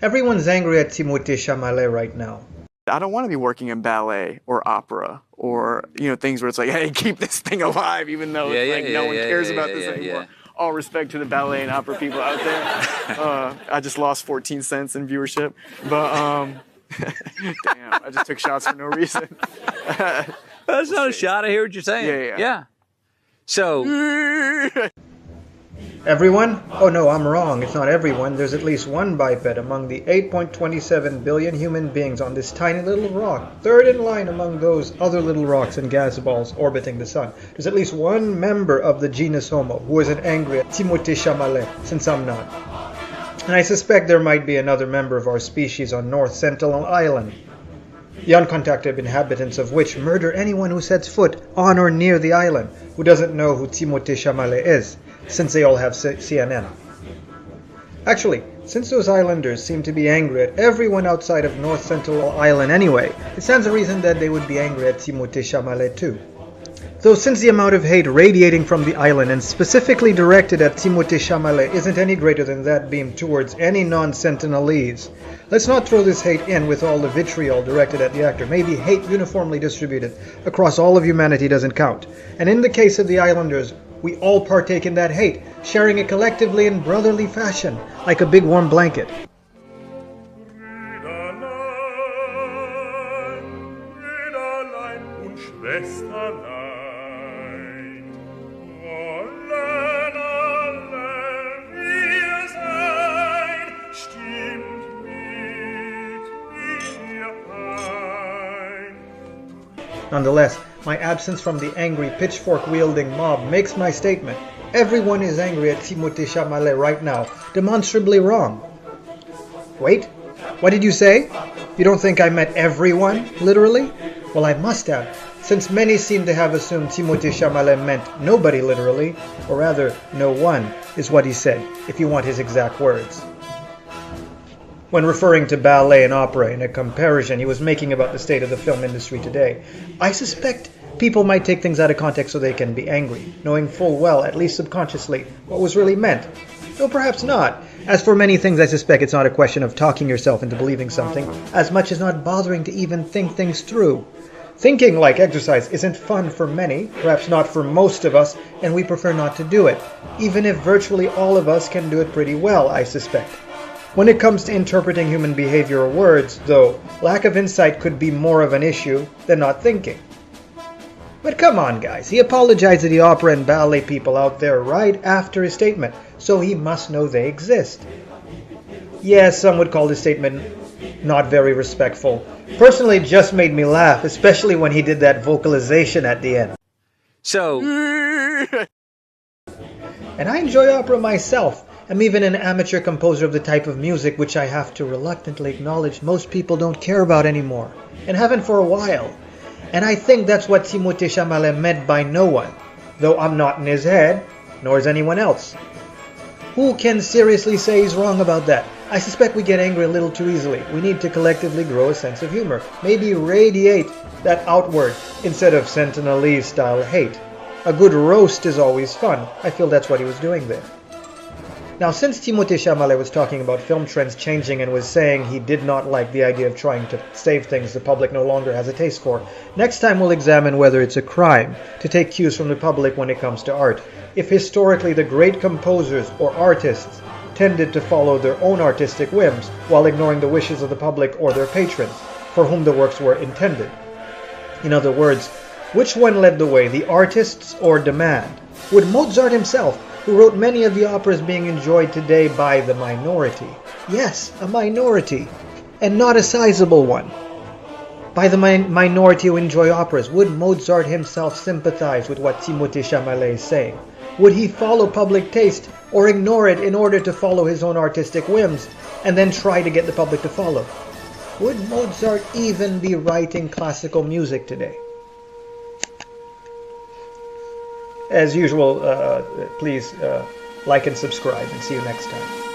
Everyone's angry at Timothée Chalamet right now. I don't want to be working in ballet or opera or, things where it's like, hey, keep this thing alive, even though no one cares about this anymore. All respect to the ballet and opera people out there. I just lost 14 cents in viewership, but damn, I just took shots for no reason. That's not a shot. I hear what you're saying. Yeah. So. Everyone? Oh no, I'm wrong. It's not everyone. There's at least one biped among the 8.27 billion human beings on this tiny little rock, third in line among those other little rocks and gas balls orbiting the sun. There's at least one member of the genus Homo who isn't angry at Timothée Chalamet, since I'm not. And I suspect there might be another member of our species on North Sentinel Island, the uncontacted inhabitants of which murder anyone who sets foot on or near the island who doesn't know who Timothée Chalamet is, since they all have CNN. Actually, since those islanders seem to be angry at everyone outside of North Sentinel Island anyway, it stands to reason that they would be angry at Timothée Chalamet too. Though since the amount of hate radiating from the island and specifically directed at Timothée Chalamet isn't any greater than that beamed towards any non-Sentinelese, let's not throw this hate in with all the vitriol directed at the actor. Maybe hate uniformly distributed across all of humanity doesn't count. And in the case of the islanders, we all partake in that hate, sharing it collectively in brotherly fashion, like a big warm blanket. Nonetheless, my absence from the angry pitchfork-wielding mob makes my statement. Everyone is angry at Timothée Chalamet right now, demonstrably wrong. Wait, what did you say? You don't think I meant everyone, literally? Well, I must have, since many seem to have assumed Timothée Chalamet meant nobody literally, or rather, no one, is what he said, if you want his exact words. When referring to ballet and opera in a comparison he was making about the state of the film industry today, I suspect people might take things out of context so they can be angry, knowing full well, at least subconsciously, what was really meant. Though perhaps not. As for many things, I suspect it's not a question of talking yourself into believing something, as much as not bothering to even think things through. Thinking, like exercise, isn't fun for many, perhaps not for most of us, and we prefer not to do it, even if virtually all of us can do it pretty well, I suspect. When it comes to interpreting human behavior or words, though, lack of insight could be more of an issue than not thinking. But come on, guys, he apologized to the opera and ballet people out there right after his statement, so he must know they exist. Yes, some would call this statement not very respectful. Personally, it just made me laugh, especially when he did that vocalization at the end. So... And I enjoy opera myself. I'm even an amateur composer of the type of music which I have to reluctantly acknowledge most people don't care about anymore, and haven't for a while. And I think that's what Timothée Chalamet meant by no one, though I'm not in his head, nor is anyone else. Who can seriously say he's wrong about that? I suspect we get angry a little too easily. We need to collectively grow a sense of humor, maybe radiate that outward instead of Sentinelese-style hate. A good roast is always fun. I feel that's what he was doing there. Now, since Timothée Chalamet was talking about film trends changing and was saying he did not like the idea of trying to save things the public no longer has a taste for, next time we'll examine whether it's a crime to take cues from the public when it comes to art. If historically the great composers or artists tended to follow their own artistic whims while ignoring the wishes of the public or their patrons, for whom the works were intended. In other words, which one led the way, the artists or demand? Would Mozart himself, who wrote many of the operas being enjoyed today by the minority. Yes, a minority, and not a sizable one. By the minority who enjoy operas, would Mozart himself sympathize with what Timothée Chalamet is saying? Would he follow public taste or ignore it in order to follow his own artistic whims and then try to get the public to follow? Would Mozart even be writing classical music today? As usual, please like and subscribe, and see you next time.